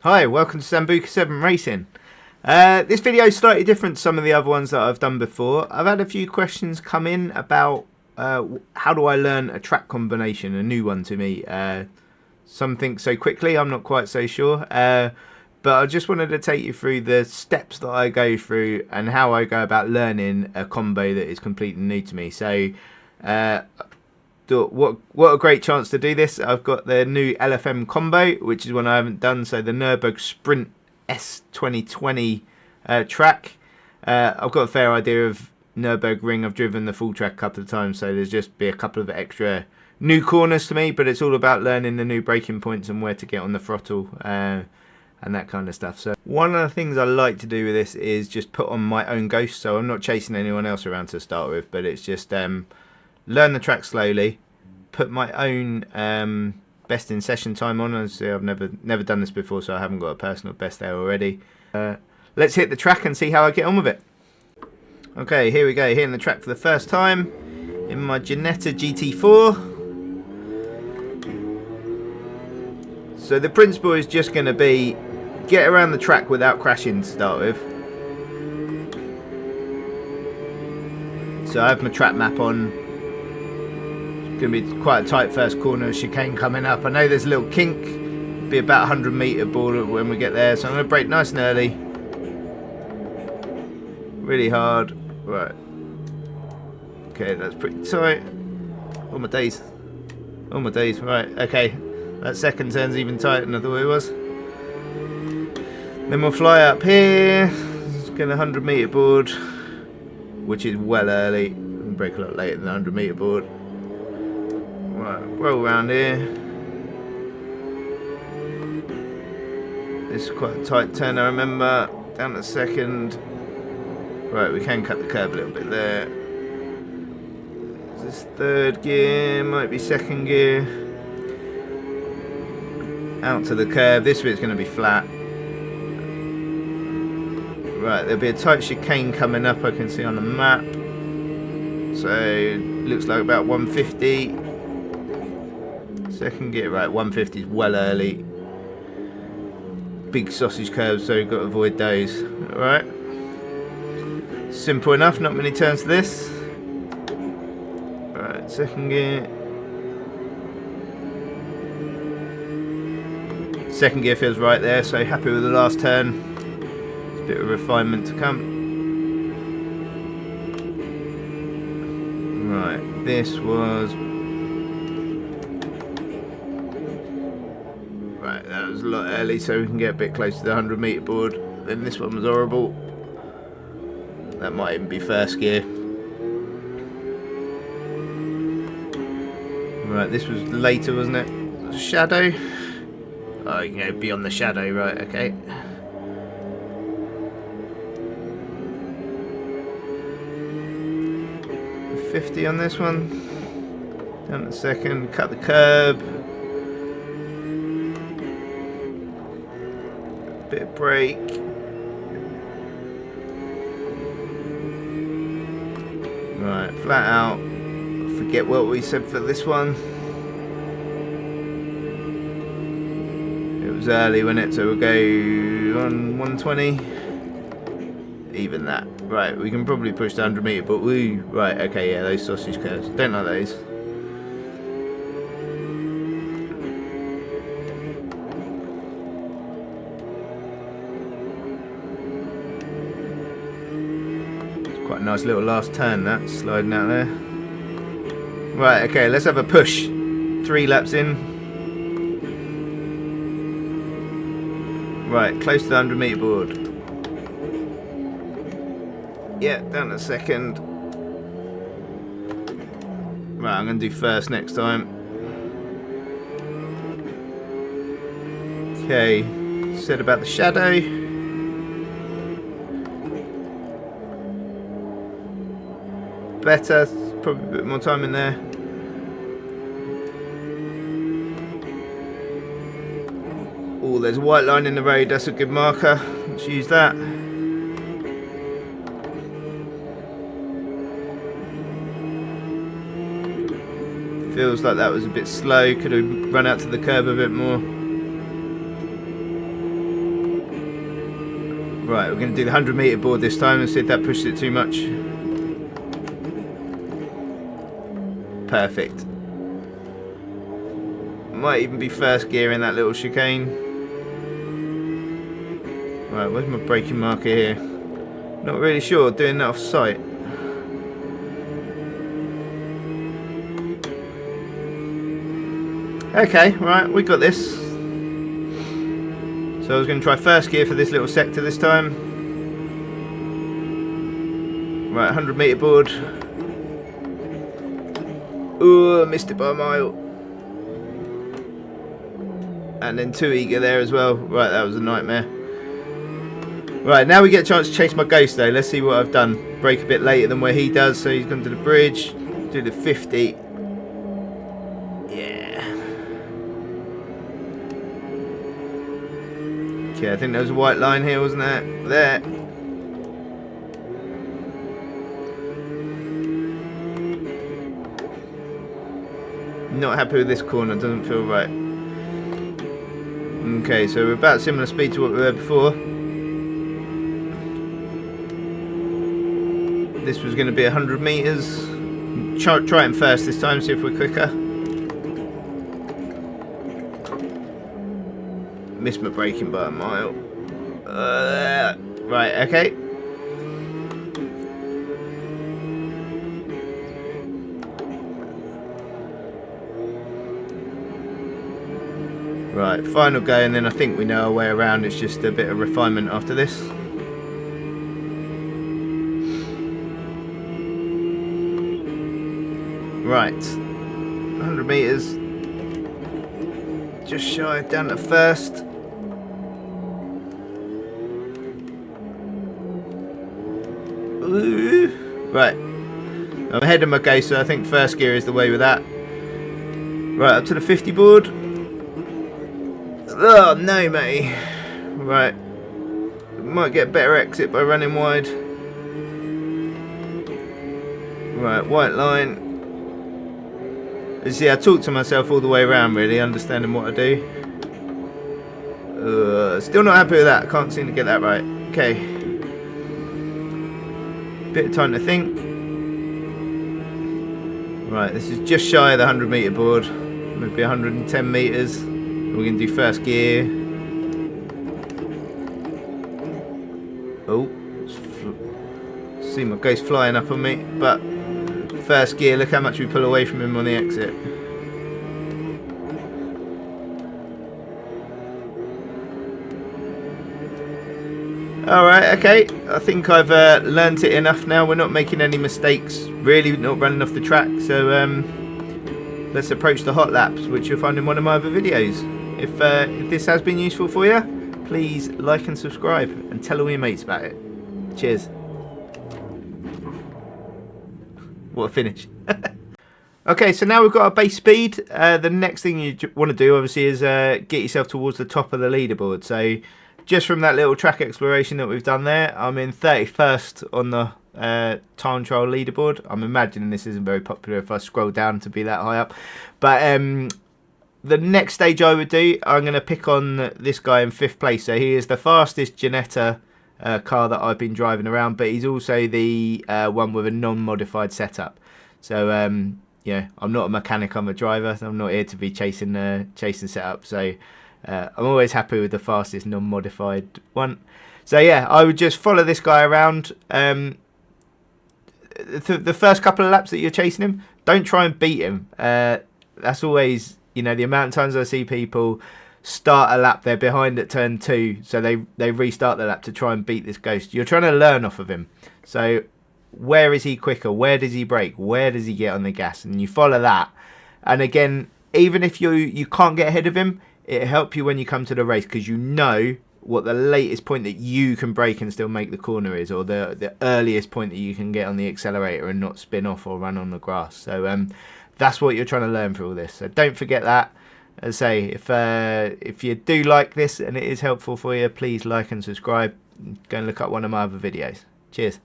Hi, welcome to Sambuca 7 Racing. This video is slightly different to some of the other ones that I've done before. I've had a few questions come in about how do I learn a track combination, a new one to me. Some think so quickly, I'm not quite so sure. But I just wanted to take you through the steps that I go through and how I go about learning a combo that is completely new to me. So what a great chance to do this. I've got the new LFM combo, which is one I haven't done, so the Nürburgring Sprint S 2020 track. I've got a fair idea of Nürburgring. I've driven the full track a couple of times, so there's just be a couple of extra new corners to me, but it's all about learning the new braking points and where to get on the throttle and that kind of stuff. So one of the things I like to do with this is just put on my own ghost, so I'm not chasing anyone else around to start with, but it's just learn the track slowly, put my own best in session time on. As I've never done this before, so I haven't got a personal best there already. Let's hit the track and see how I get on with it. Okay, here we go, hitting the track for the first time in my Ginetta GT4. So the principle is just going to be get around the track without crashing to start with. So I have my track map on. It's going to be quite a tight first corner, chicane coming up. I know there's a little kink, it'll be about 100 metre border when we get there, so I'm going to brake nice and early. Really hard. Right. Okay, that's pretty tight. Oh my days. Oh my days. Right, okay. That second turn's even tighter than I thought it was. Then we'll fly up here. Let's get a 100 metre board, which is well early. We'll brake a lot later than the 100 metre board. Right, roll around here. This is quite a tight turn, I remember. Down to second. Right, we can cut the curb a little bit there. Is this third gear? Might be second gear. Out to the curb. This bit's going to be flat. Right, there'll be a tight chicane coming up, I can see on the map. So, looks like about 150. Second gear, right, 150 is well early. Big sausage curves, so you've got to avoid those. Alright. Simple enough, not many turns to this. Alright, second gear. Second gear feels right there, so happy with the last turn. It's a bit of refinement to come. Right, this was... Right, that was a lot early, so we can get a bit close to the 100 metre board. Then this one was horrible. That might even be first gear. Right, this was later, wasn't it? Shadow. Oh, you can go beyond the shadow, right, okay. .50 on this one. Down to second, cut the curb. Bit of brake. Right, flat out. Forget what we said for this one. It was early, wasn't it? So we'll go on 120. Even that. Right, we can probably push the 100 metre, but woo. Right, okay, yeah, those sausage curves. Don't like those. It's quite a nice little last turn, that, sliding out there. Right, okay, let's have a push. 3 laps in. Right, close to the 100 metre board. Yeah, down to second. Right, I'm going to do first next time. Okay, said about the shadow. Better, probably a bit more time in there. Oh, there's a white line in the road, that's a good marker. Let's use that. Feels like that was a bit slow, could have run out to the curb a bit more. Right, we're going to do the 100 metre board this time and see if that pushes it too much. Perfect. Might even be first gear in that little chicane. Right, where's my braking marker here? Not really sure, doing that off sight. Okay, right, we got this. So I was going to try first gear for this little sector this time. Right, 100 metre board. Ooh, I missed it by a mile. And then too eager there as well. Right, that was a nightmare. Right, now we get a chance to chase my ghost though. Let's see what I've done. Brake a bit later than where he does. So he's gone to the bridge. Do the 50. Okay, I think there was a white line here, wasn't there? There. Not happy with this corner, doesn't feel right. Okay, so we're about similar speed to what we were before. This was going to be 100 metres. Try him first this time, see if we're quicker. Missed my braking by a mile. Right, okay. Right, final go, and then I think we know our way around. It's just a bit of refinement after this. Right, 100 metres. Just shy down to first. Ooh. Right, I'm ahead of my ghost, so I think first gear is the way with that. Right, up to the 50 board. Oh no, mate. Right, might get a better exit by running wide. Right, white line. You see, I talk to myself all the way around, really, understanding what I do. Still not happy with that. Can't seem to get that right. Okay. Bit of time to think. Right, this is just shy of the 100 metre board. Maybe 110 metres. We're going to do first gear. Oh. See my ghost flying up on me. But first gear, look how much we pull away from him on the exit. Alright, okay. I think I've learnt it enough now. We're not making any mistakes. Really not running off the track. So let's approach the hot laps, which you'll find in one of my other videos. If this has been useful for you, please like and subscribe and tell all your mates about it. Cheers. What a finish. Okay, so now we've got our base speed. The next thing you want to do, obviously, is get yourself towards the top of the leaderboard. So just from that little track exploration that we've done there, I'm in 31st on the time trial leaderboard. I'm imagining this isn't very popular if I scroll down to be that high up. But the next stage I would do, I'm going to pick on this guy in 5th place. So he is the fastest Ginetta car that I've been driving around, but he's also the one with a non-modified setup. So yeah, I'm not a mechanic, I'm a driver. So I'm not here to be chasing setup. So I'm always happy with the fastest non-modified one. So yeah, I would just follow this guy around. The first couple of laps that you're chasing him, don't try and beat him. That's always, you know, the amount of times I see people start a lap, they're behind at turn 2, so they restart the lap to try and beat this ghost. You're trying to learn off of him. So where is he quicker? Where does he brake? Where does he get on the gas? And you follow that. And again, even if you can't get ahead of him, it'll help you when you come to the race, because you know what the latest point that you can brake and still make the corner is, or the earliest point that you can get on the accelerator and not spin off or run on the grass. So that's what you're trying to learn through all this. So don't forget that. As I say, if you do like this and it is helpful for you, please like and subscribe. Go and look up one of my other videos. Cheers.